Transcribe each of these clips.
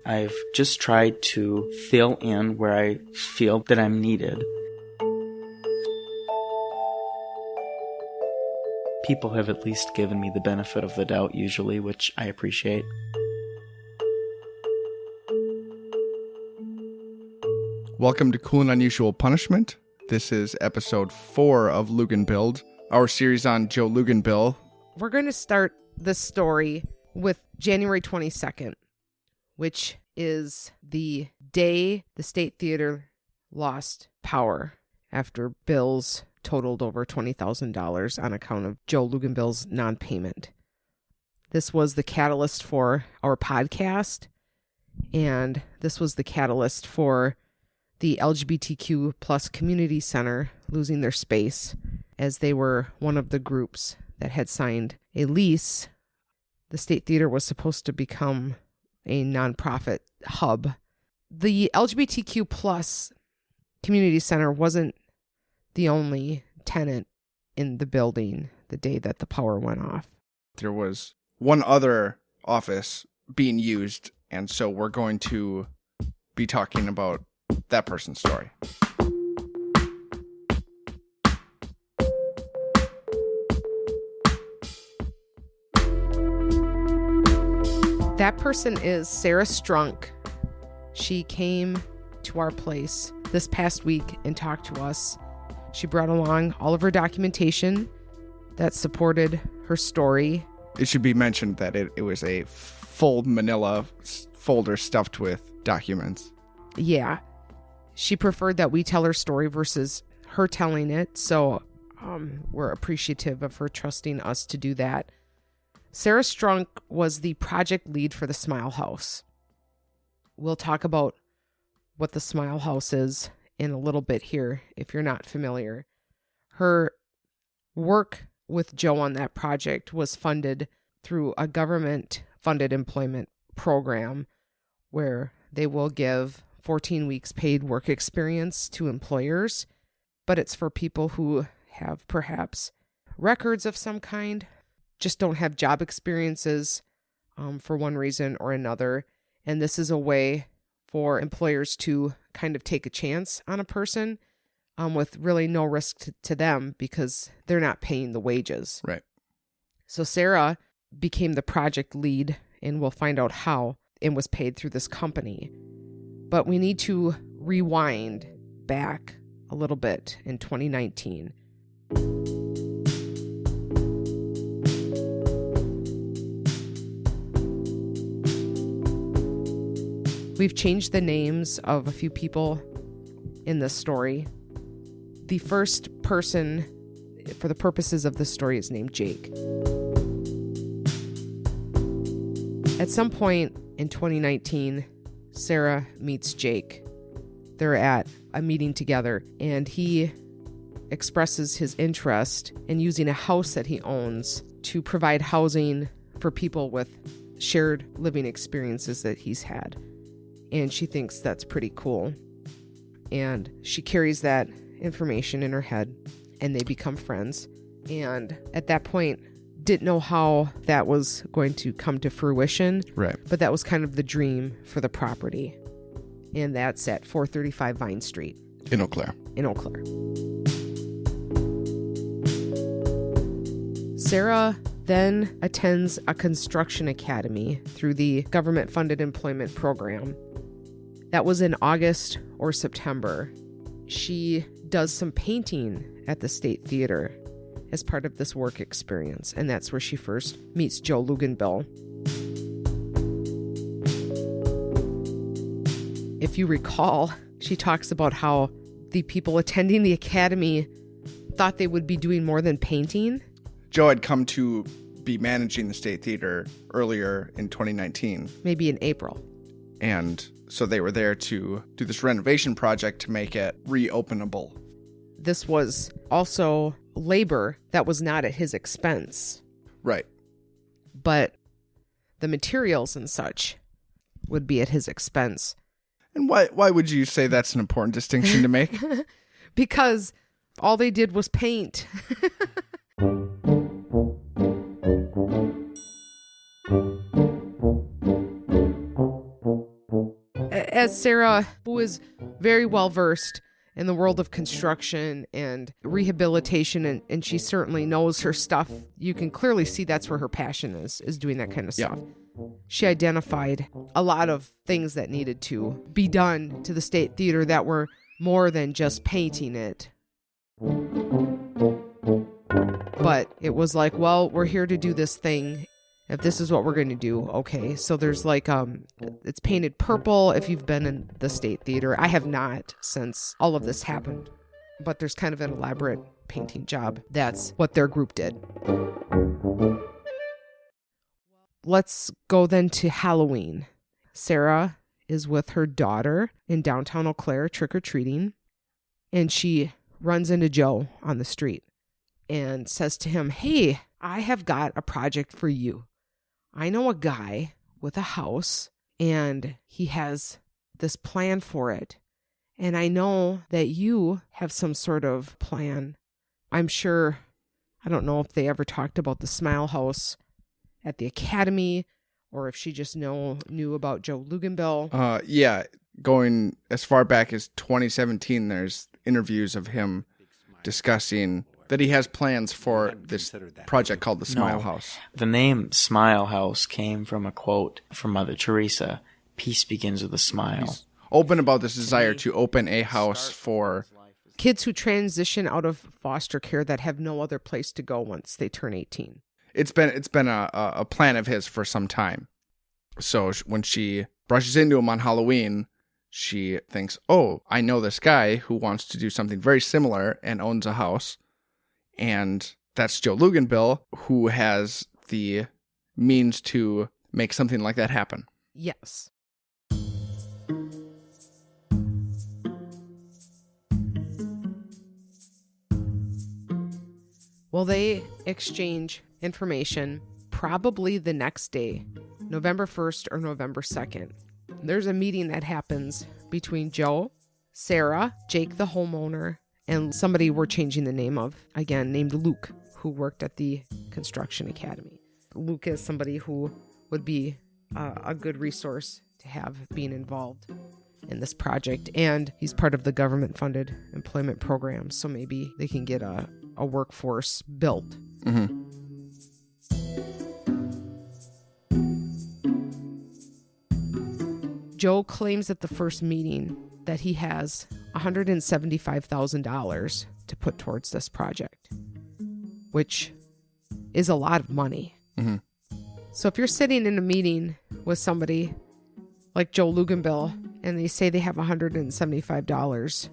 I've just tried to fill in where I feel that I'm needed. People have at least given me the benefit of the doubt usually, which I appreciate. Welcome to Cool and Unusual Punishment. This is episode 4 of Luginbilled, our series on Joe Luginbill. We're going to start this story with January 22nd, which is the day the State Theater lost power after bills totaled over $20,000 on account of Joe Luginbill's non-payment. This was the catalyst for our podcast, and this was the catalyst for the LGBTQ plus community center losing their space, as they were one of the groups that had signed a lease. The State Theater was supposed to become a nonprofit hub. The LGBTQ plus community center wasn't the only tenant in the building the day that the power went off. There was one other office being used, and so we're going to be talking about that person's story. That person is Sarah Strunk. She came to our place this past week and talked to us. She brought along all of her documentation that supported her story. It should be mentioned that it was a full manila folder stuffed with documents. Yeah. She preferred that we tell her story versus her telling it, so we're appreciative of her trusting us to do that. Sarah Strunk was the project lead for the Smile House. We'll talk about what the Smile House is in a little bit here, if you're not familiar. Her work with Joe on that project was funded through a government-funded employment program where they will give 14 weeks paid work experience to employers, but it's for people who have perhaps records of some kind, just don't have job experiences for one reason or another. And this is a way for employers to kind of take a chance on a person with really no risk to them because they're not paying the wages. Right. So Sarah became the project lead, and we'll find out how, and was paid through this company. But we need to rewind back a little bit in 2019. We've changed the names of a few people in this story. The first person, for the purposes of this story, is named Jake. At some point in 2019, Sarah meets Jake. They're at a meeting together, and he expresses his interest in using a house that he owns to provide housing for people with shared living experiences that he's had. And she thinks that's pretty cool. And she carries that information in her head, and they become friends. And at that point, didn't know how that was going to come to fruition. Right. But that was kind of the dream for the property. And that's at 435 Vine Street. In Eau Claire. In Eau Claire. Sarah then attends a construction academy through the government-funded employment program. That was in August or September. She does some painting at the State Theater as part of this work experience, and that's where she first meets Joe Luginbill. If you recall, she talks about how the people attending the academy thought they would be doing more than painting. Joe had come to be managing the State Theater earlier in 2019. Maybe in April. And so they were there to do this renovation project to make it reopenable. This was also labor that was not at his expense. Right. But the materials and such would be at his expense. And why would you say that's an important distinction to make? Because all they did was paint. has Sarah, who is very well versed in the world of construction and rehabilitation, and she certainly knows her stuff. You can clearly see that's where her passion is doing that kind of stuff. She identified a lot of things that needed to be done to the State Theater that were more than just painting it. But it was like, well, we're here to do this thing. If this is what we're going to do, okay. So there's like, it's painted purple if you've been in the State Theater. I have not since all of this happened. But there's kind of an elaborate painting job. That's what their group did. Let's go then to Halloween. Sarah is with her daughter in downtown Eau Claire trick-or-treating. And she runs into Joe on the street and says to him, hey, I have got a project for you. I know a guy with a house and he has this plan for it. And I know that you have some sort of plan. I'm sure, I don't know if they ever talked about the Smile House at the Academy or if she just knew about Joe Luginbilled. Yeah, going as far back as 2017, there's interviews of him discussing that he has plans for this project called the Smile House. The name Smile House came from a quote from Mother Teresa. Peace begins with a smile. He's open about this desire to open a house for kids who transition out of foster care that have no other place to go once they turn 18. It's been a plan of his for some time. So when she brushes into him on Halloween, she thinks, oh, I know this guy who wants to do something very similar and owns a house. And that's Joe Luginbilled, who has the means to make something like that happen. Yes. Well, they exchange information probably the next day, November 1st or November 2nd. There's a meeting that happens between Joe, Sarah, Jake the homeowner, and somebody we're changing the name of, again, named Luke, who worked at the Construction Academy. Luke is somebody who would be a good resource to have being involved in this project. And he's part of the government-funded employment program, so maybe they can get a workforce built. Mm-hmm. Joe claims at the first meeting that he has $175,000 to put towards this project, which is a lot of money. Mm-hmm. So if you're sitting in a meeting with somebody like Joe Luginbilled and they say they have $175,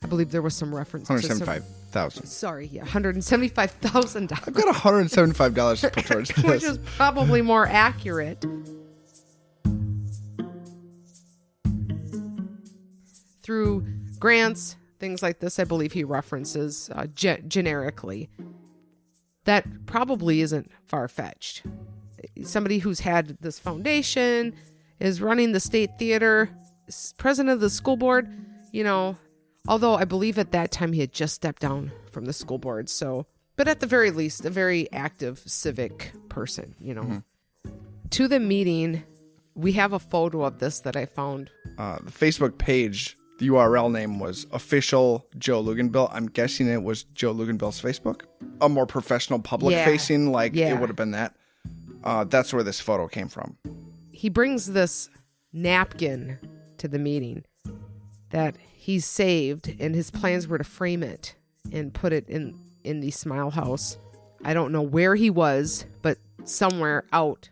I believe there was some reference to $175,000. Sorry, yeah, $175,000. I've got $175 to put towards this. Which is probably more accurate. Through grants, things like this, I believe he references generically. That probably isn't far-fetched. Somebody who's had this foundation, is running the State Theater, is president of the school board, although I believe at that time he had just stepped down from the school board. So, but at the very least, a very active civic person, Mm-hmm. To the meeting, we have a photo of this that I found. The Facebook page, the URL name was official Joe Luginbilled. I'm guessing it was Joe Luginbill's Facebook. A more professional public facing, it would have been that. That's where this photo came from. He brings this napkin to the meeting that he's saved, and his plans were to frame it and put it in the Smile House. I don't know where he was, but somewhere out.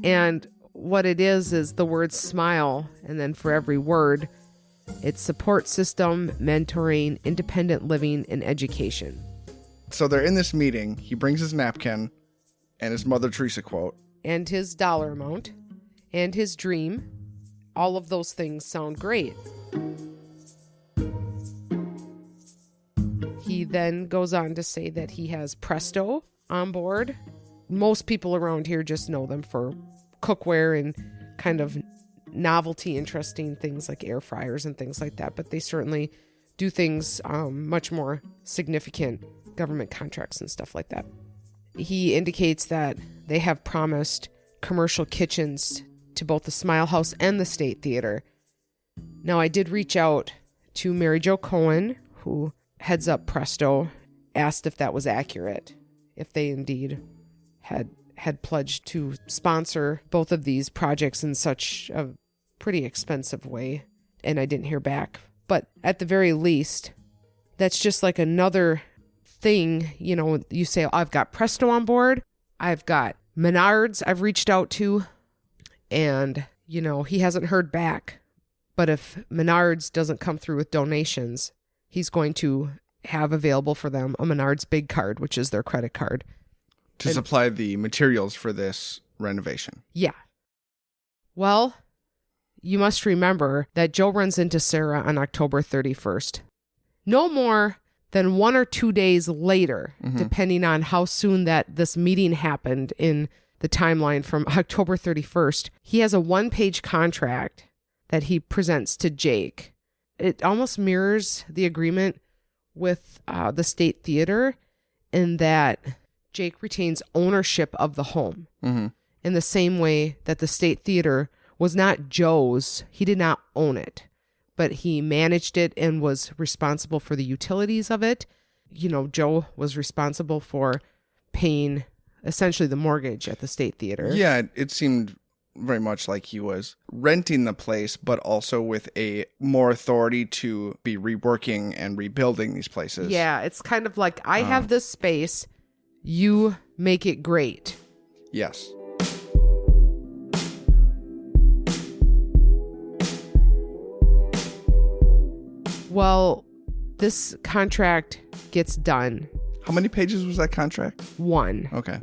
And what it is the word smile, and then for every word, it's support system, mentoring, independent living, and education. So they're in this meeting. He brings his napkin and his Mother Teresa quote. And his dollar amount. And his dream. All of those things sound great. He then goes on to say that he has Presto on board. Most people around here just know them for cookware and kind of novelty, interesting things like air fryers and things like that. But they certainly do things much more significant, government contracts and stuff like that. He indicates that they have promised commercial kitchens to both the Smile House and the State Theater. Now, I did reach out to Mary Jo Cohen, who heads up Presto, asked if that was accurate, if they indeed had pledged to sponsor both of these projects in such a pretty expensive way, and I didn't hear back. But at the very least, that's just like another thing, you know, you say, oh, I've got Presto on board, I've got Menards I've reached out to, and, you know, he hasn't heard back. But if Menards doesn't come through with donations, he's going to have available for them a Menards Big Card, which is their credit card. To supply the materials for this renovation. Yeah. Well, you must remember that Joe runs into Sarah on October 31st. No more than 1 or 2 days later, depending on how soon that this meeting happened in the timeline from October 31st, he has a 1-page contract that he presents to Jake. It almost mirrors the agreement with the State Theater in that Jake retains ownership of the home in the same way that the State Theater was not Joe's. He did not own it, but he managed it and was responsible for the utilities of it. You know, Joe was responsible for paying essentially the mortgage at the State Theater. Yeah, it seemed very much like he was renting the place, but also with a more authority to be reworking and rebuilding these places. Yeah, it's kind of like, I have this space, you make it great. Yes. Well, this contract gets done. How many pages was that contract? 1. Okay.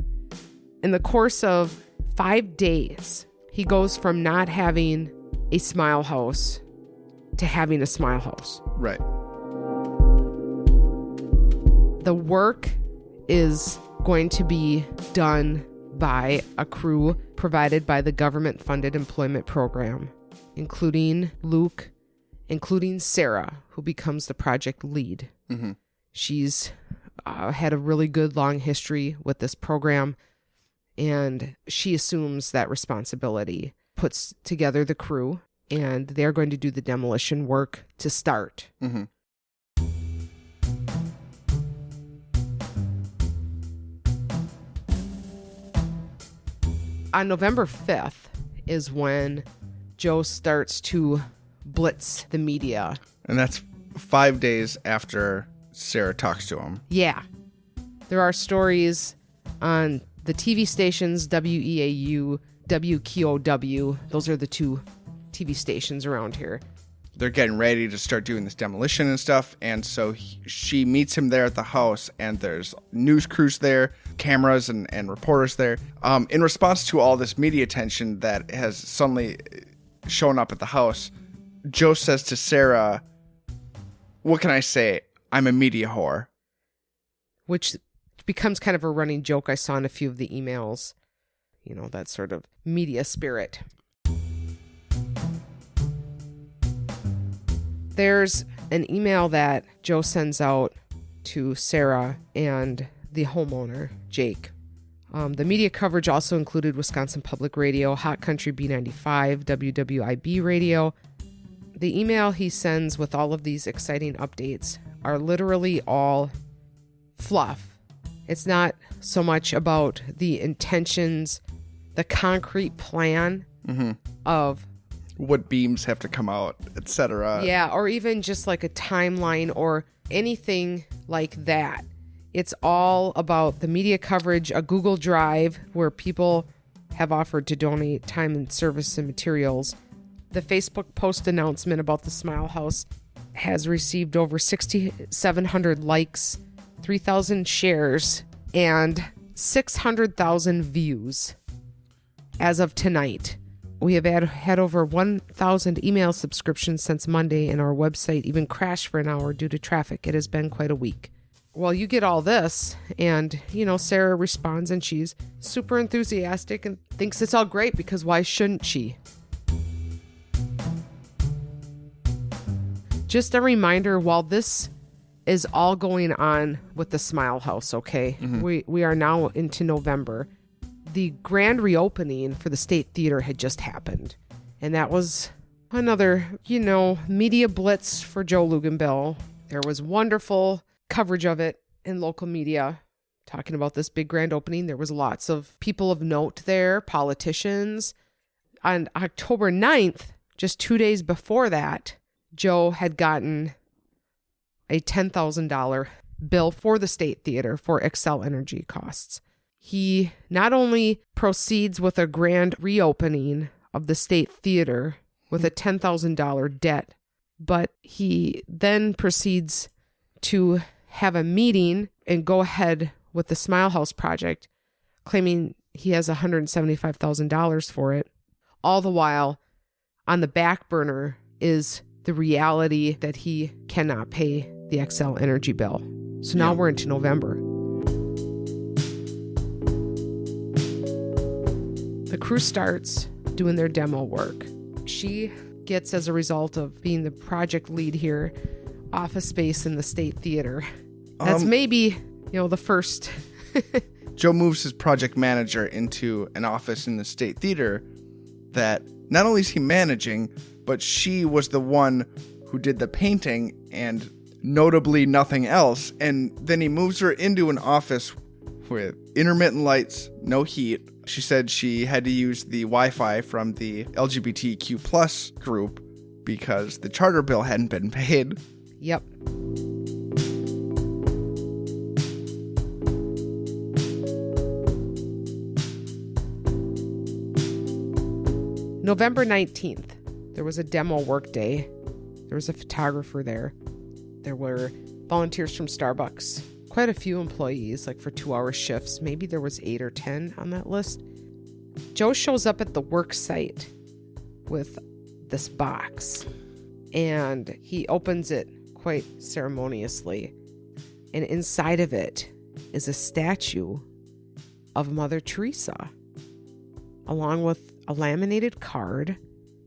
In the course of 5 days, he goes from not having a smile house to having a smile house. Right. The work is going to be done by a crew provided by the government-funded employment program, including Luke, including Sarah, who becomes the project lead. She's had a really good long history with this program, and she assumes that responsibility, puts together the crew, and they're going to do the demolition work to start. On November 5th is when Joe starts to blitz the media. And that's 5 days after Sarah talks to him. Yeah. There are stories on the TV stations, WEAU, WQOW. Those are the 2 TV stations around here. They're getting ready to start doing this demolition and stuff. And so she meets him there at the house, and there's news crews there, cameras and reporters there. In response to all this media attention that has suddenly shown up at the house, Joe says to Sarah, "What can I say? I'm a media whore." Which becomes kind of a running joke I saw in a few of the emails. You know, that sort of media spirit. There's an email that Joe sends out to Sarah and the homeowner, Jake. The media coverage also included Wisconsin Public Radio, Hot Country B95, WWIB Radio. The email he sends with all of these exciting updates are literally all fluff. It's not so much about the intentions, the concrete plan of what beams have to come out, etc. Yeah, or even just like a timeline or anything like that. It's all about the media coverage, a Google Drive where people have offered to donate time and service and materials. The Facebook post announcement about the Smile House has received over 6,700 likes, 3,000 shares, and 600,000 views as of tonight. We have had over 1,000 email subscriptions since Monday, and our website even crashed for an hour due to traffic. It has been quite a week. Well, you get all this, and, you know, Sarah responds, and she's super enthusiastic and thinks it's all great because why shouldn't she? Just a reminder, while this is all going on with the Smile House, okay? We are now into November. The grand reopening for the State Theater had just happened, and that was Another, media blitz for Joe Luginbilled. There was wonderful coverage of it in local media, talking about this big grand opening. There was lots of people of note there, politicians. On October 9th, just 2 days before that, Joe had gotten a $10,000 bill for the State Theater for Xcel Energy costs. He not only proceeds with a grand reopening of the State Theater with a $10,000 debt, but he then proceeds to have a meeting and go ahead with the Smile House project, claiming he has $175,000 for it. All the while, on the back burner is the reality that he cannot pay the Xcel Energy bill. So now we're into November. The crew starts doing their demo work. She gets, as a result of being the project lead here, office space in the State Theater. That's maybe, the first. Joe moves his project manager into an office in the State Theater that not only is he managing, but she was the one who did the painting and notably nothing else. And then he moves her into an office with intermittent lights, no heat. She said she had to use the Wi-Fi from the LGBTQ plus group because the charter bill hadn't been paid. Yep. November 19th, there was a demo work day. There was a photographer there. There were volunteers from Starbucks. Quite a few employees, like for 2-hour shifts. Maybe there was 8 or 10 on that list. Joe shows up at the work site with this box, and he opens it quite ceremoniously. And inside of it is a statue of Mother Teresa, along with a laminated card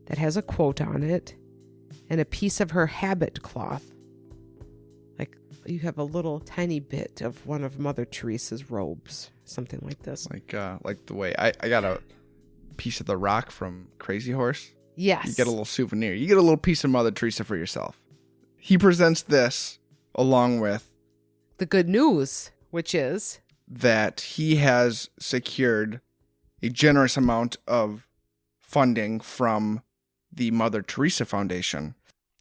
that has a quote on it and a piece of her habit cloth. Like you have a little tiny bit of one of Mother Teresa's robes, something like this. Like the way I got a piece of the rock from Crazy Horse. Yes. You get a little souvenir. You get a little piece of Mother Teresa for yourself. He presents this along with the good news, which is that he has secured a generous amount of funding from the Mother Teresa Foundation.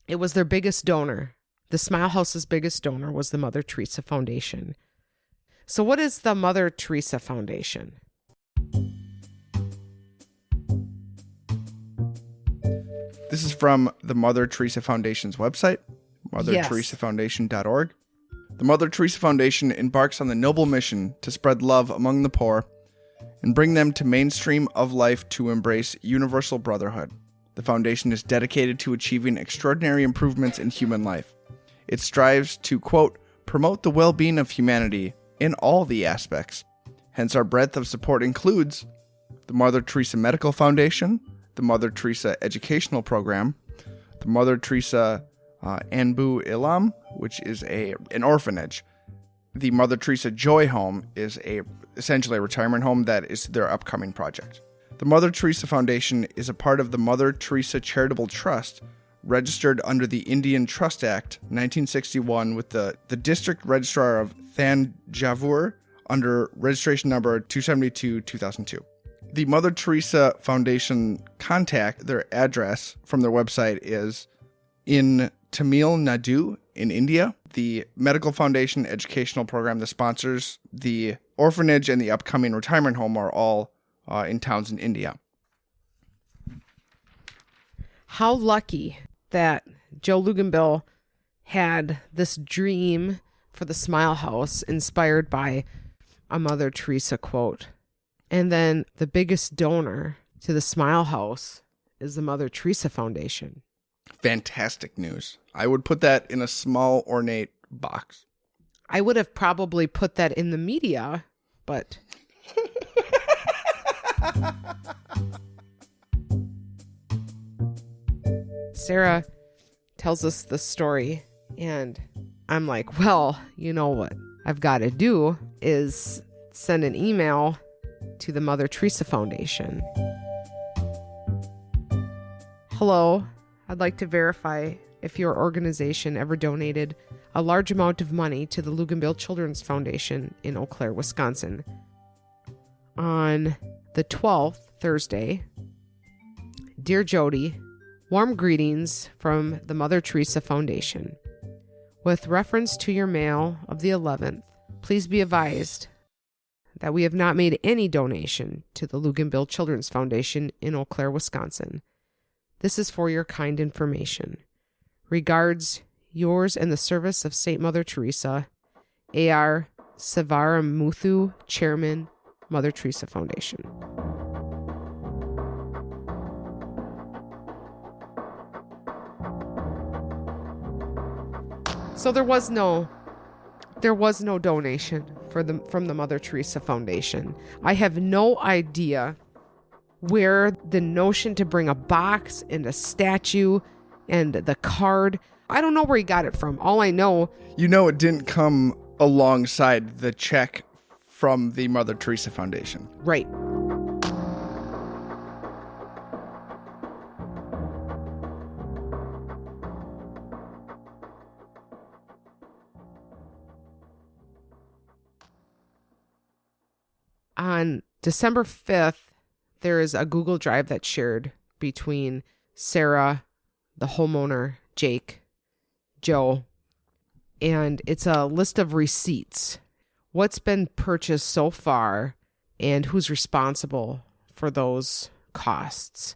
It was their biggest donor. The Smile House's biggest donor was the Mother Teresa Foundation. So what is the Mother Teresa Foundation? This is from the Mother Teresa Foundation's website, motherteresafoundation.org. The Mother Teresa Foundation embarks on the noble mission to spread love among the poor and bring them to mainstream of life to embrace universal brotherhood. The foundation is dedicated to achieving extraordinary improvements in human life. It strives to, quote, promote the well-being of humanity in all the aspects. Hence our breadth of support includes the Mother Teresa Medical Foundation, the Mother Teresa Educational Program, the Mother Teresa Anbu Ilam, which is an orphanage. The Mother Teresa Joy Home is essentially a retirement home that is their upcoming project. The Mother Teresa Foundation is a part of the Mother Teresa Charitable Trust, registered under the Indian Trust Act 1961 with the District Registrar of Thanjavur under registration number 272-2002. The Mother Teresa Foundation contact, their address from their website is in Tamil Nadu in India. The Medical Foundation educational program that sponsors the orphanage and the upcoming retirement home are all in towns in India. How lucky that Joe Luginbilled had this dream for the Smile House inspired by a Mother Teresa quote. And then the biggest donor to the Smile House is the Mother Teresa Foundation. Fantastic news. I would put that in a small, ornate box. I would have probably put that in the media, but... Sarah tells us the story, and I'm like, well, you know what I've got to do is send an email to the Mother Teresa Foundation. Hello, I'd like to verify if your organization ever donated a large amount of money to the Luginbilled Children's Foundation in Eau Claire, Wisconsin. On the 12th, Thursday, Dear Jodie, warm greetings from the Mother Teresa Foundation. With reference to your mail of the 11th, please be advised that we have not made any donation to the Luginbilled Children's Foundation in Eau Claire, Wisconsin. This is for your kind information. Regards, yours and the service of St. Mother Teresa, A.R. Savaramuthu, Chairman, Mother Teresa Foundation. So there was no donation from the Mother Teresa Foundation. I have no idea where the notion to bring a box and a statue and the card, I don't know where he got it from. All I know... You know, it didn't come alongside the check from the Mother Teresa Foundation. Right. On December 5th, there is a Google Drive that's shared between Sarah, the homeowner, Jake, Joe, and it's a list of receipts. What's been purchased so far and who's responsible for those costs.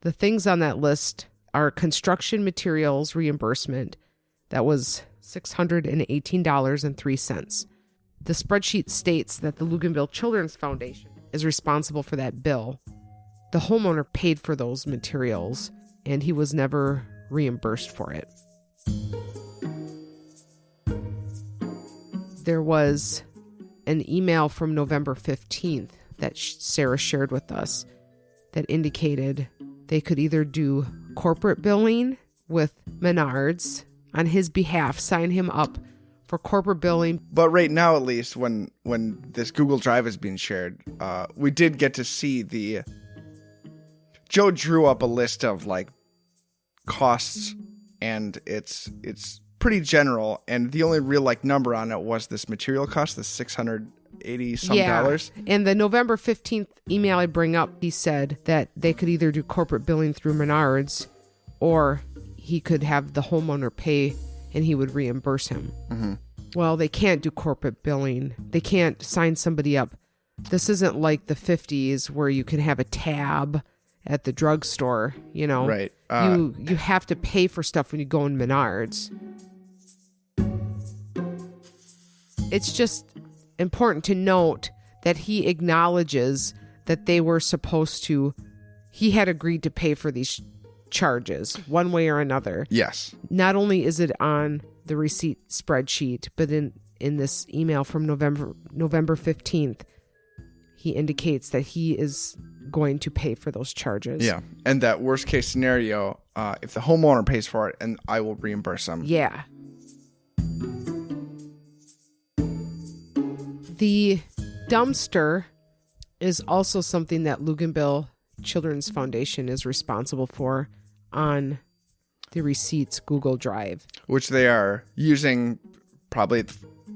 The things on that list are construction materials reimbursement. That was $618.03. The spreadsheet states that the Luginbilled Children's Foundation is responsible for that bill. The homeowner paid for those materials, and he was never reimbursed for it. There was an email from November 15th that Sarah shared with us that indicated they could either do corporate billing with Menards on his behalf, sign him up for corporate billing. But right now, at least, when this Google Drive is being shared, we did get to see the... Joe drew up a list of, like, costs, and it's pretty general, and the only real, like, number on it was this material cost, the $680-some dollars. And the November 15th email I bring up, he said that they could either do corporate billing through Menards, or he could have the homeowner pay and he would reimburse him. Mm-hmm. Well, they can't do corporate billing. They can't sign somebody up. This isn't like the 50s where you can have a tab at the drugstore, you know. Right. You have to pay for stuff when you go in Menards. It's just important to note that he acknowledges that they were supposed to, he had agreed to pay for these charges one way or another. Yes. Not only is it on the receipt spreadsheet, but in this email from November 15th, he indicates that he is going to pay for those charges. Yeah. And that worst case scenario, if the homeowner pays for it, and I will reimburse them. Yeah. The dumpster is also something that Luginbilled Children's Foundation is responsible for on the receipts Google Drive. Which they are using probably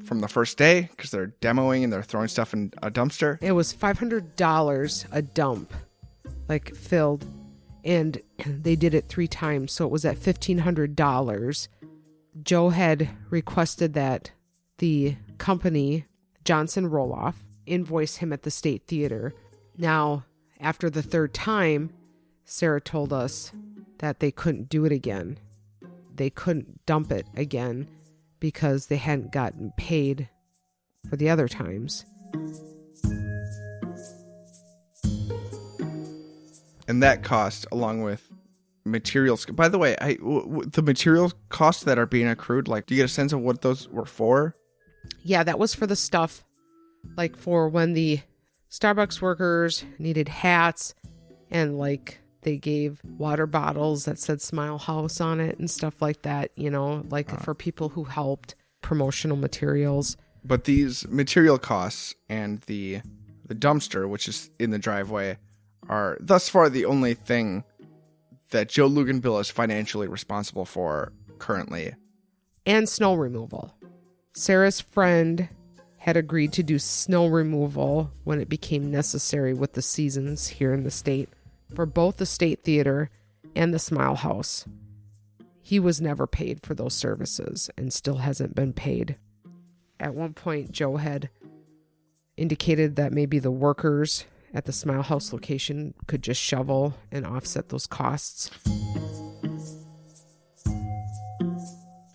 from the first day because they're demoing and they're throwing stuff in a dumpster. It was $500 a dump, like filled, and they did it 3 times, so it was at $1,500. Joe had requested that the company, Johnson Roloff, invoice him at the State Theater. Now, after the 3rd time, Sarah told us that they couldn't do it again. They couldn't dump it again because they hadn't gotten paid for the other times. And that cost, along with materials. By the way, the material costs that are being accrued, like, do you get a sense of what those were for? Yeah, that was for the stuff, like for when the Starbucks workers needed hats and like they gave water bottles that said Smile House on it and stuff like that, you know, like for people who helped, promotional materials. But these material costs and the dumpster, which is in the driveway, are thus far the only thing that Joe Luginbilled is financially responsible for currently. And snow removal. Sarah's friend had agreed to do snow removal when it became necessary with the seasons here in the state for both the State Theater and the Smile House. He was never paid for those services and still hasn't been paid. At one point, Joe had indicated that maybe the workers at the Smile House location could just shovel and offset those costs.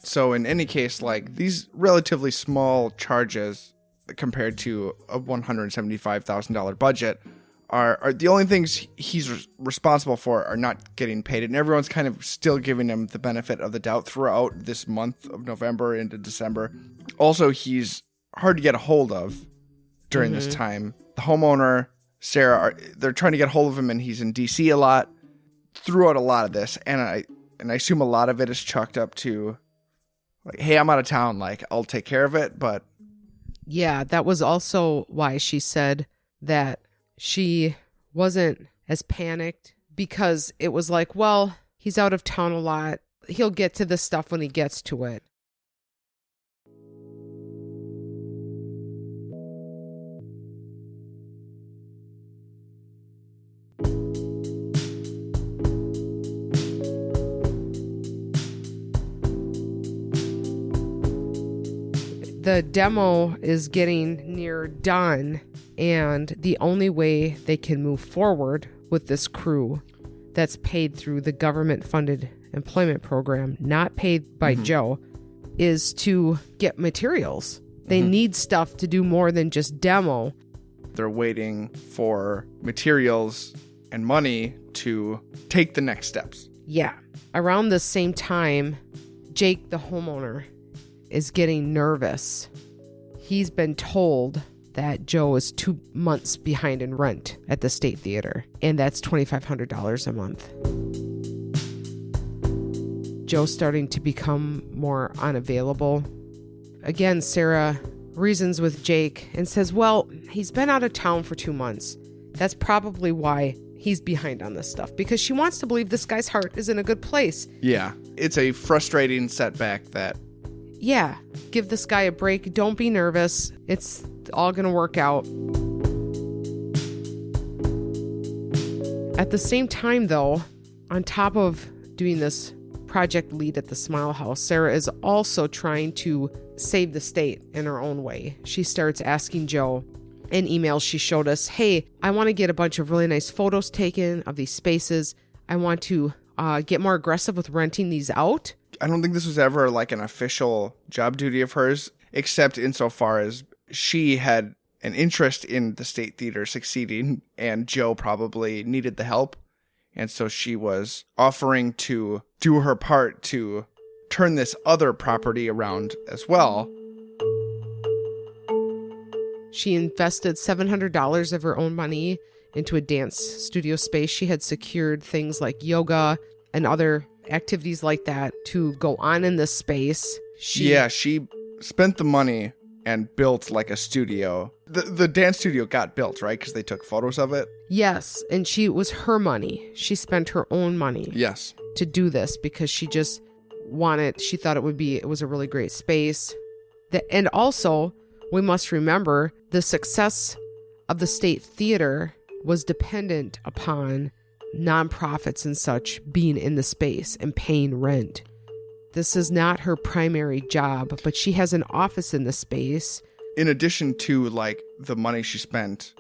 So in any case, like, these relatively small charges compared to a $175,000 budget are the only things he's responsible for are not getting paid. And everyone's kind of still giving him the benefit of the doubt throughout this month of November into December. Also, he's hard to get a hold of during this time. The homeowner, Sarah, they're trying to get a hold of him, and he's in D.C. a lot throughout a lot of this. And I assume a lot of it is chalked up to, like, hey, I'm out of town. Like, I'll take care of it. But yeah, that was also why she said that she wasn't as panicked, because it was like, well, he's out of town a lot. He'll get to this stuff when he gets to it. The demo is getting near done, and the only way they can move forward with this crew that's paid through the government-funded employment program, not paid by Joe, is to get materials. They need stuff to do more than just demo. They're waiting for materials and money to take the next steps. Yeah. Around the same time, Jake, the homeowner, is getting nervous. He's been told that Joe is 2 months behind in rent at the State Theater, and that's $2,500 a month. Joe's starting to become more unavailable. Again, Sarah reasons with Jake and says, well, he's been out of town for 2 months. That's probably why he's behind on this stuff, because she wants to believe this guy's heart is in a good place. Yeah, it's a frustrating setback that... Yeah, give this guy a break. Don't be nervous. It's all going to work out. At the same time, though, on top of doing this project lead at the Smile House, Sarah is also trying to save the state in her own way. She starts asking Joe in emails she showed us, hey, I want to get a bunch of really nice photos taken of these spaces. I want to get more aggressive with renting these out. I don't think this was ever like an official job duty of hers, except insofar as she had an interest in the State Theater succeeding, and Joe probably needed the help. And so she was offering to do her part to turn this other property around as well. She invested $700 of her own money into a dance studio space. She had secured things like yoga and other activities like that to go on in this space. She spent the money and built like a studio. The dance studio got built, right? Because they took photos of it. Yes, and it was her money. She spent her own money. Yes. To do this because she just she thought it was a really great space. And also, we must remember the success of the State Theater was dependent upon nonprofits and such being in the space and paying rent. This is not her primary job, but she has an office in the space. In addition to like the money she spent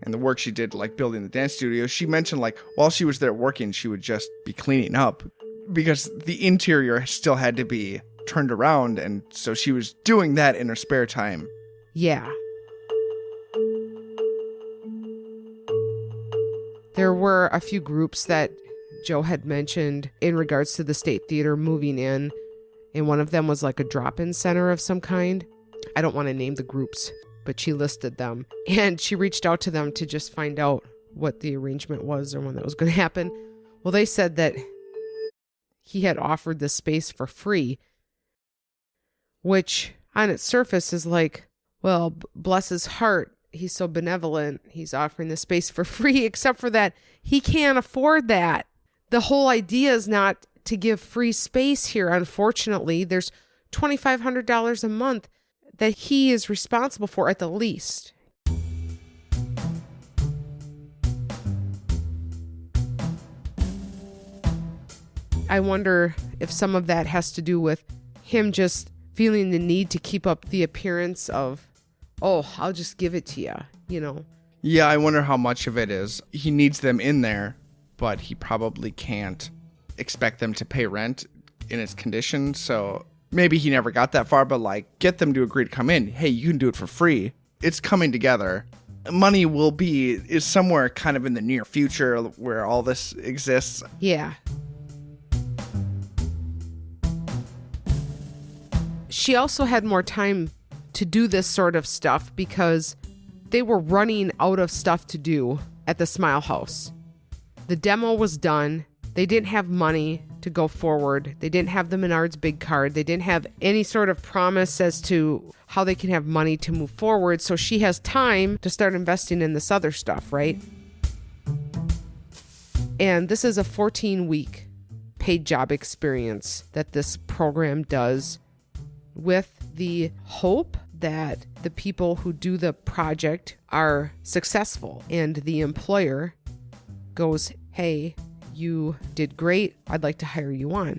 and the work she did, like building the dance studio, she mentioned like while she was there working, she would just be cleaning up because the interior still had to be turned around. And so she was doing that in her spare time. Yeah. There were a few groups that Joe had mentioned in regards to the State Theater moving in, and one of them was like a drop-in center of some kind. I don't want to name the groups, but she listed them, and she reached out to them to just find out what the arrangement was or when that was going to happen. Well, they said that he had offered the space for free, which on its surface is like, well, bless his heart. He's so benevolent. He's offering the space for free, except for that he can't afford that. the whole idea is not to give free space here. Unfortunately, there's $2,500 a month that he is responsible for at the least. I wonder if some of that has to do with him just feeling the need to keep up the appearance of, oh, I'll just give it to you, you know? Yeah, I wonder how much of it is he needs them in there, but he probably can't expect them to pay rent in its condition. So maybe he never got that far, but like get them to agree to come in. Hey, you can do it for free. It's coming together. Money is somewhere kind of in the near future where all this exists. Yeah. She also had more time to do this sort of stuff because they were running out of stuff to do at the Smile House. The demo was done. They didn't have money to go forward. They didn't have the Menards big card. They didn't have any sort of promise as to how they can have money to move forward. So she has time to start investing in this other stuff, right? And this is a 14-week paid job experience that this program does, with the hope that the people who do the project are successful and the employer goes, hey, you did great. I'd like to hire you on.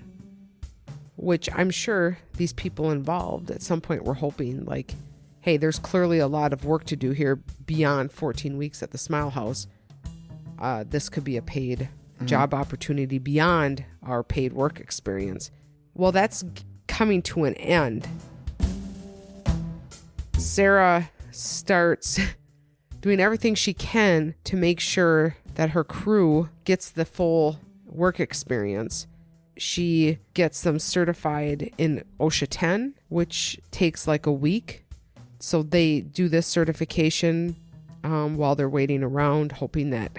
Which I'm sure these people involved at some point were hoping, like, hey, there's clearly a lot of work to do here beyond 14 weeks at the Smile House. This could be a paid job opportunity beyond our paid work experience. Well, that's coming to an end. Sarah starts doing everything she can to make sure that her crew gets the full work experience. She gets them certified in OSHA 10, which takes like a week. So they do this certification while they're waiting around, hoping that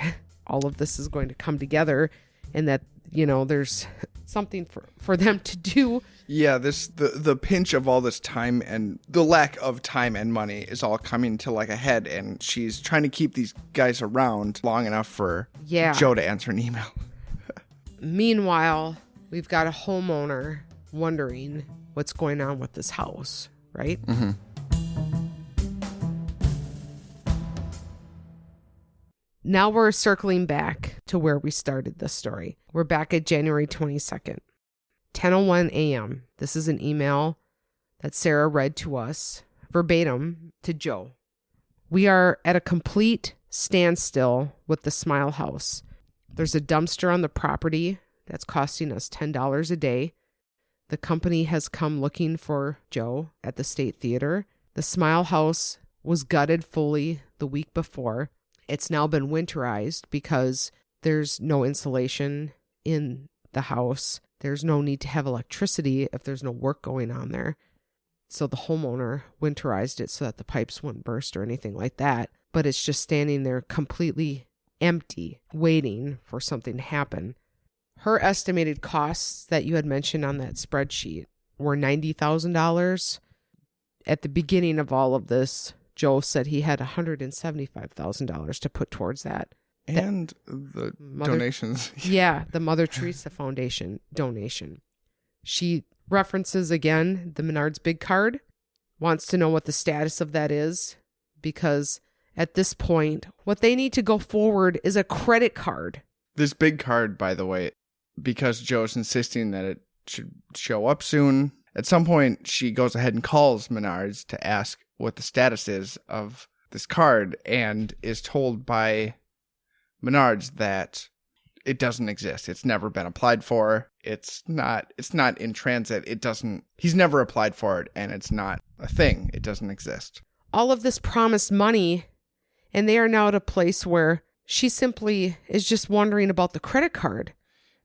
all of this is going to come together and that, you know, there's something for them to do. Yeah, the pinch of all this time and the lack of time and money is all coming to like a head, and she's trying to keep these guys around long enough for Joe to answer an email. Meanwhile, we've got a homeowner wondering what's going on with this house, right? Mm-hmm. Now we're circling back to where we started this story. We're back at January 22nd. 10:01 a.m. This is an email that Sarah read to us verbatim to Joe. We are at a complete standstill with the Smile House. There's a dumpster on the property that's costing us $10 a day. The company has come looking for Joe at the State Theater. The Smile House was gutted fully the week before. It's now been winterized because there's no insulation in the house. There's no need to have electricity if there's no work going on there. So the homeowner winterized it so that the pipes wouldn't burst or anything like that. But it's just standing there completely empty, waiting for something to happen. Her estimated costs that you had mentioned on that spreadsheet were $90,000. At the beginning of all of this, Joe said he had $175,000 to put towards that. And the donations. Yeah, the Mother Teresa Foundation donation. She references again the Menards big card, wants to know what the status of that is, because at this point, what they need to go forward is a credit card. This big card, by the way, because Joe's insisting that it should show up soon. At some point, she goes ahead and calls Menards to ask what the status is of this card, and is told by Menards that it doesn't exist. It's never been applied for. It's not in transit. He's never applied for it, and it's not a thing. It doesn't exist. All of this promised money, and they are now at a place where she simply is just wondering about the credit card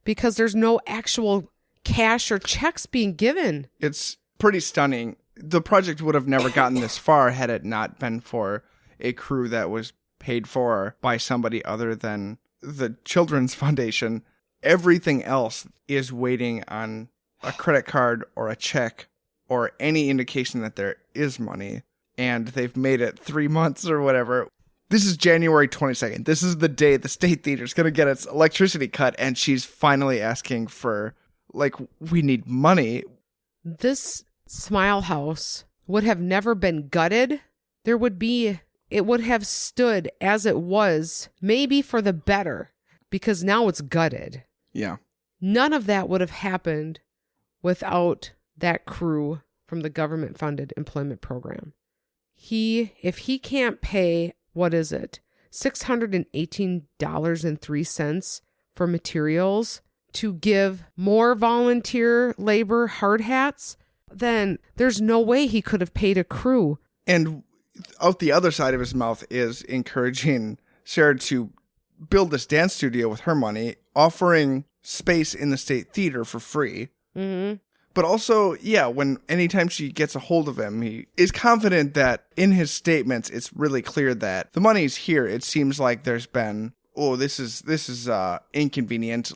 because there's no actual cash or checks being given. It's pretty stunning. The project would have never gotten this far had it not been for a crew that was paid for by somebody other than the Children's Foundation. Everything else is waiting on a credit card or a check or any indication that there is money. And they've made it 3 months or whatever. This is January 22nd. This is the day the State Theater is going to get its electricity cut, and she's finally asking for, like, we need money. This Smile House would have never been gutted. It would have stood as it was, maybe for the better, because now it's gutted. Yeah. None of that would have happened without that crew from the government-funded employment program. If he can't pay, what is it, $618.03 for materials to give more volunteer labor hard hats, then there's no way he could have paid a crew. And out the other side of his mouth is encouraging Sarah to build this dance studio with her money, offering space in the State Theater for free. Mm-hmm. But also, anytime she gets a hold of him, he is confident that in his statements, it's really clear that the money's here. It seems like there's been, this is inconvenient.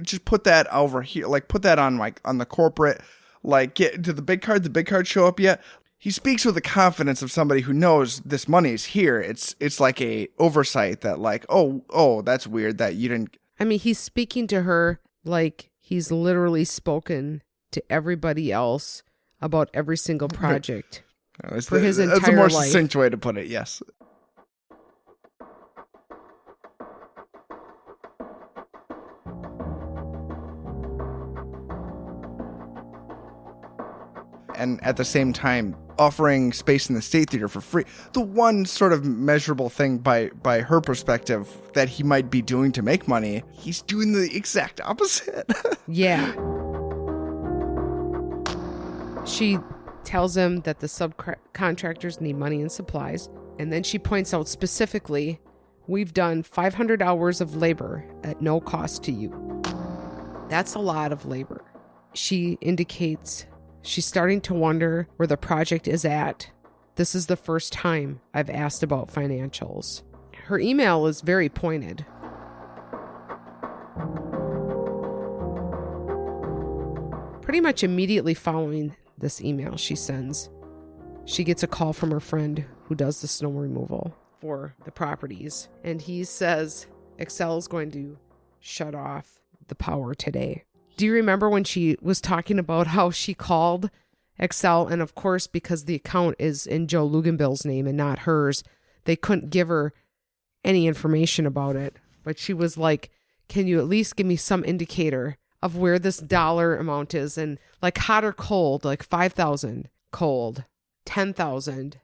Just put that over here. Like, put that on the corporate, did the big card show up yet? He speaks with the confidence of somebody who knows this money is here. It's like a oversight that that's weird that you didn't. I mean, he's speaking to her like he's literally spoken to everybody else about every single project for his entire life. That's a more succinct way to put it, yes. And at the same time, offering space in the State Theater for free. The one sort of measurable thing by her perspective that he might be doing to make money, he's doing the exact opposite. Yeah. She tells him that the subcontractors need money and supplies. And then she points out specifically, we've done 500 hours of labor at no cost to you. That's a lot of labor. She indicates she's starting to wonder where the project is at. This is the first time I've asked about financials. Her email is very pointed. Pretty much immediately following this email she sends, she gets a call from her friend who does the snow removal for the properties. And he says Excel is going to shut off the power today. Do you remember when she was talking about how she called Excel? And of course, because the account is in Joe Luginbill's name and not hers, they couldn't give her any information about it. But she was like, can you at least give me some indicator of where this dollar amount is? And like hot or cold, like 5,000 cold, 10,000,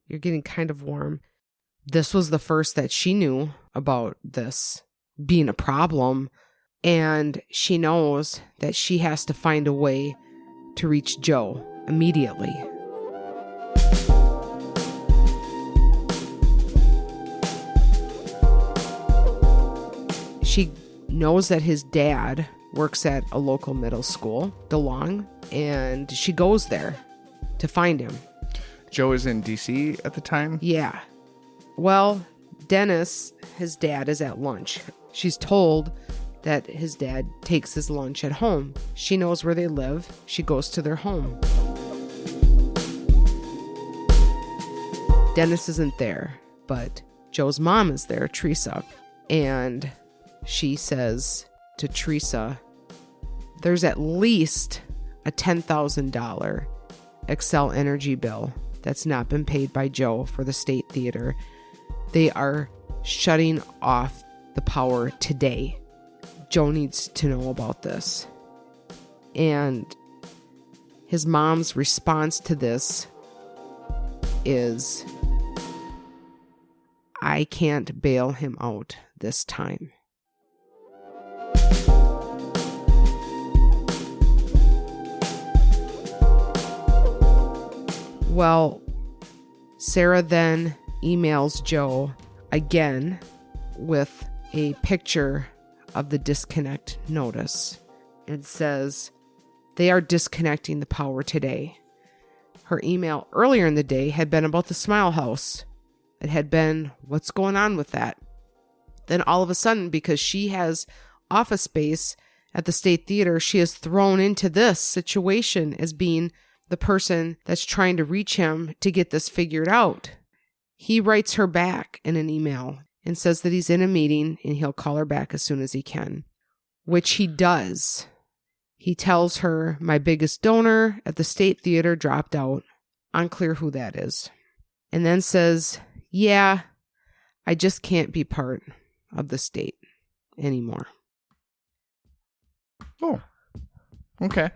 you're getting kind of warm. This was the first that she knew about this being a problem. And she knows that she has to find a way to reach Joe immediately. She knows that his dad works at a local middle school, DeLong, and she goes there to find him. Joe is in D.C. at the time? Yeah. Well, Dennis, his dad, is at lunch. She's told that his dad takes his lunch at home. She knows where they live. She goes to their home. Dennis isn't there, but Joe's mom is there, Teresa. And she says to Teresa, there's at least a $10,000 Xcel Energy bill that's not been paid by Joe for the State Theater. They are shutting off the power today. Joe needs to know about this. And his mom's response to this is, I can't bail him out this time. Well, Sarah then emails Joe again with a picture of the disconnect notice and says they are disconnecting the power today. Her email earlier in the day had been about the Smile House. It had been, what's going on with that? Then all of a sudden, because she has office space at the State Theater, she is thrown into this situation as being the person that's trying to reach him to get this figured out. He writes her back in an email and says that he's in a meeting and he'll call her back as soon as he can, which he does. He tells her, my biggest donor at the State Theater dropped out. Unclear who that is. And then says, yeah, I just can't be part of the state anymore. Oh, okay.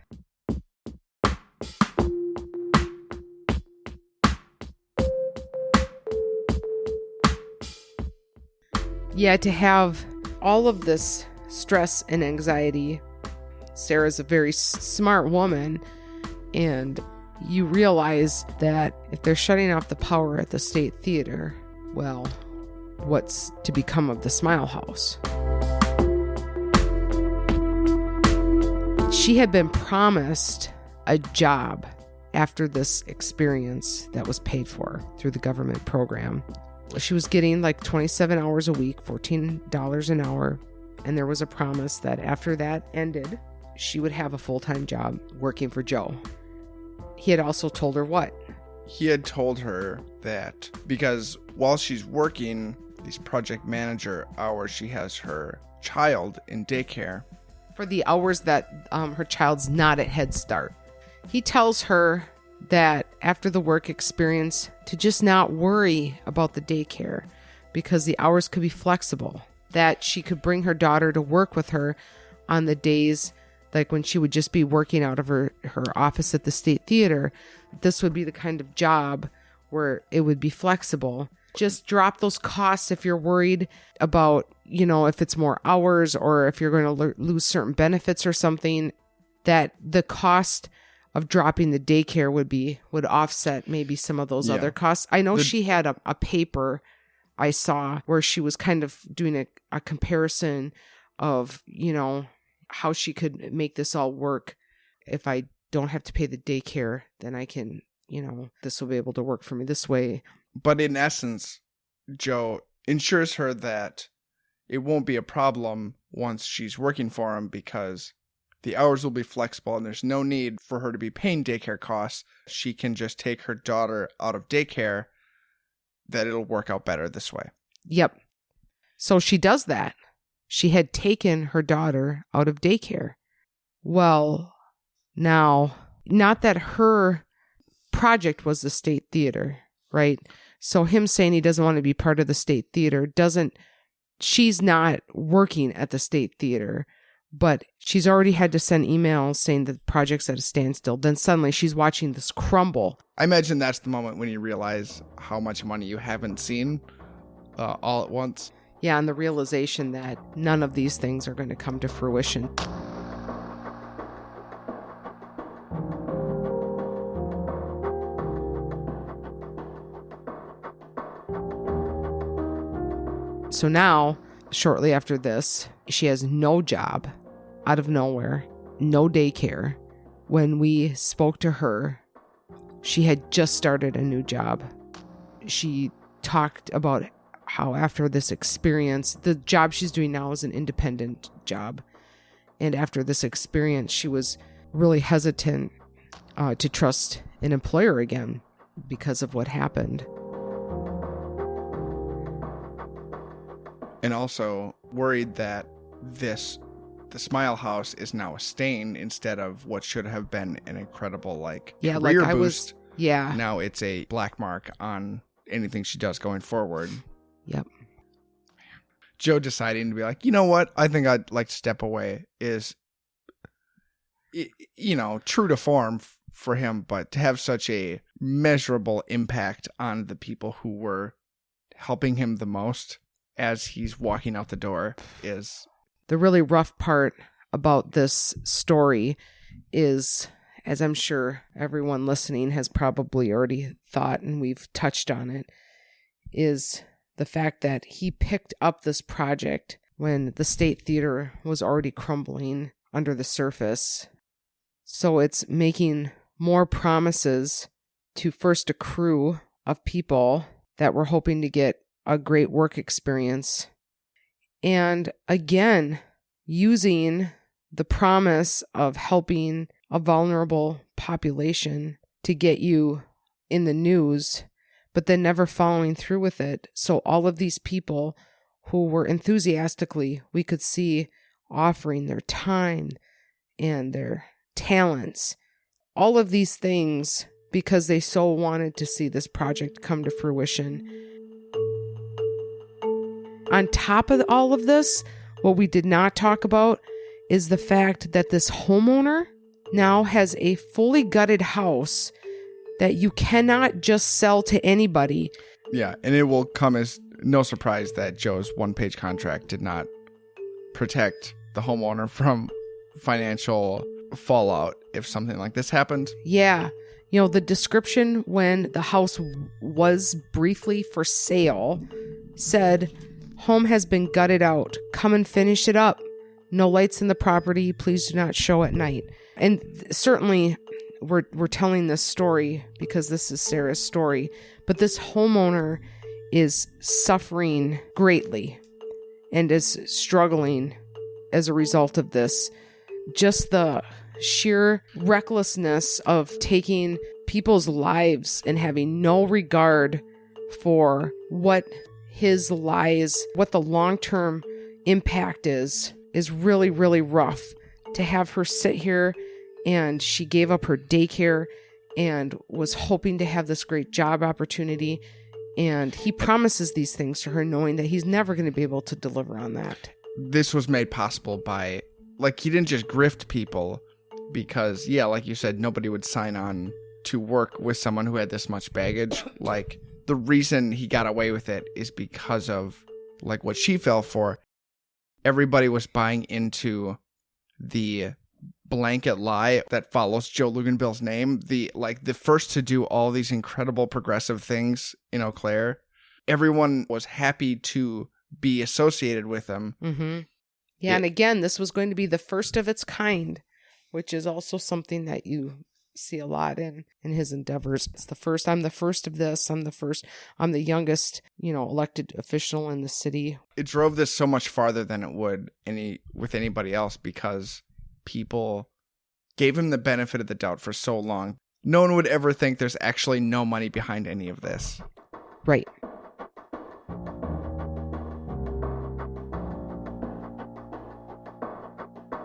Yeah, to have all of this stress and anxiety. Sarah's a very smart woman, and you realize that if they're shutting off the power at the State Theater, well, what's to become of the Smile House? She had been promised a job after this experience that was paid for through the government program. She was getting like 27 hours a week, $14 an hour, and there was a promise that after that ended, she would have a full-time job working for Joe. He had also told her what? He had told her that because while she's working these project manager hours, she has her child in daycare. For the hours that her child's not at Head Start. He tells her that after the work experience to just not worry about the daycare because the hours could be flexible, that she could bring her daughter to work with her on the days like when she would just be working out of her office at the State Theater. This would be the kind of job where it would be flexible. Just drop those costs if you're worried about, if it's more hours or if you're going to lose certain benefits or something, that the cost of dropping the daycare would offset maybe some of those other costs. I know she had a paper I saw where she was kind of doing a comparison of, how she could make this all work. If I don't have to pay the daycare, then I can, this will be able to work for me this way. But in essence, Joe ensures her that it won't be a problem once she's working for him because the hours will be flexible and there's no need for her to be paying daycare costs. She can just take her daughter out of daycare, that it'll work out better this way. Yep. So she does that. She had taken her daughter out of daycare. Well, now, not that her project was the State Theater, right? So him saying he doesn't want to be part of the State Theater she's not working at the State Theater, but she's already had to send emails saying the project's at a standstill. Then suddenly she's watching this crumble. I imagine that's the moment when you realize how much money you haven't seen all at once. Yeah, and the realization that none of these things are going to come to fruition. So now, shortly after this, she has no job, out of nowhere, no daycare. When we spoke to her, she had just started a new job. She talked about how after this experience, the job she's doing now is an independent job. And after this experience, she was really hesitant to trust an employer again because of what happened. And also worried that the Smile House is now a stain instead of what should have been an incredible career boost. Now it's a black mark on anything she does going forward. Yep. Joe deciding to be like, you know what? I think I'd like to step away is, true to form for him, but to have such a measurable impact on the people who were helping him the most as he's walking out the door is... The really rough part about this story is, as I'm sure everyone listening has probably already thought, and we've touched on it, is the fact that he picked up this project when the State Theater was already crumbling under the surface. So it's making more promises to first a crew of people that were hoping to get a great work experience. And again, using the promise of helping a vulnerable population to get you in the news, but then never following through with it. So all of these people who were enthusiastically, we could see, offering their time and their talents, all of these things, because they so wanted to see this project come to fruition. On top of all of this, what we did not talk about is the fact that this homeowner now has a fully gutted house that you cannot just sell to anybody. Yeah, and it will come as no surprise that Joe's one-page contract did not protect the homeowner from financial fallout if something like this happened. Yeah. You know, the description when the house was briefly for sale said, "Home has been gutted out. Come and finish it up. No lights in the property. Please do not show at night." And certainly we're telling this story because this is Sarah's story, but this homeowner is suffering greatly and is struggling as a result of this. Just the sheer recklessness of taking people's lives and having no regard for what his lies, what the long-term impact is really, really rough. To have her sit here and she gave up her daycare and was hoping to have this great job opportunity. And he promises these things to her knowing that he's never going to be able to deliver on that. This was made possible by, like, he didn't just grift people because, yeah, like you said, nobody would sign on to work with someone who had this much baggage. Like, the reason he got away with it is because of, like, what she fell for. Everybody was buying into the blanket lie that follows Joe Luginbill's name. The first to do all these incredible progressive things in Eau Claire. Everyone was happy to be associated with him. Mm-hmm. Yeah, and again, this was going to be the first of its kind, which is also something that you see a lot in his endeavors. It's the first. I'm the first of this. I'm the first. I'm the youngest, elected official in the city. It drove this so much farther than it would with anybody else because people gave him the benefit of the doubt for so long. No one would ever think there's actually no money behind any of this. Right.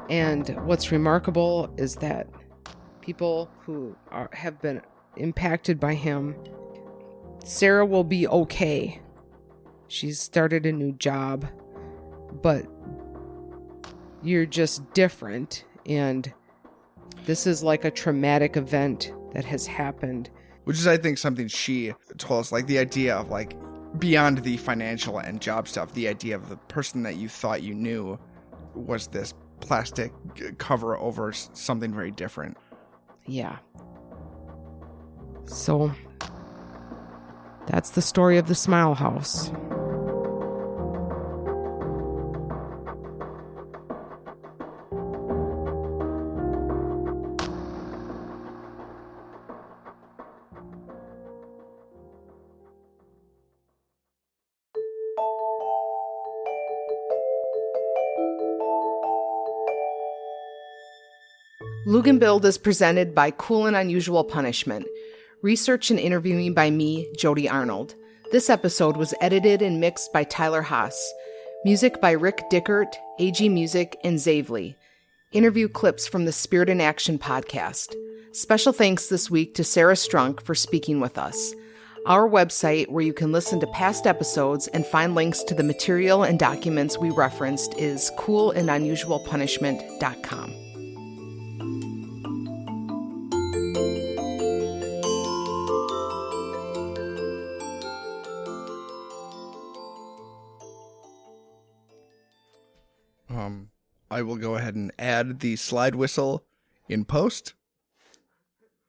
And what's remarkable is that people who have been impacted by him, Sarah will be okay. She's started a new job, but you're just different. And this is like a traumatic event that has happened. Which is, I think, something she told us, like the idea of, like, beyond the financial and job stuff, the idea of the person that you thought you knew was this plastic cover over something very different. Yeah. So that's the story of the Smile House. Luginbilled is presented by Cool and Unusual Punishment. Research and interviewing by me, Jodie Arnold. This episode was edited and mixed by Tyler Haas. Music by Rick Dickert, AG Music, and Zavely. Interview clips from the Spirit in Action podcast. Special thanks this week to Sarah Strunk for speaking with us. Our website, where you can listen to past episodes and find links to the material and documents we referenced, is coolandunusualpunishment.com. I will go ahead and add the slide whistle in post.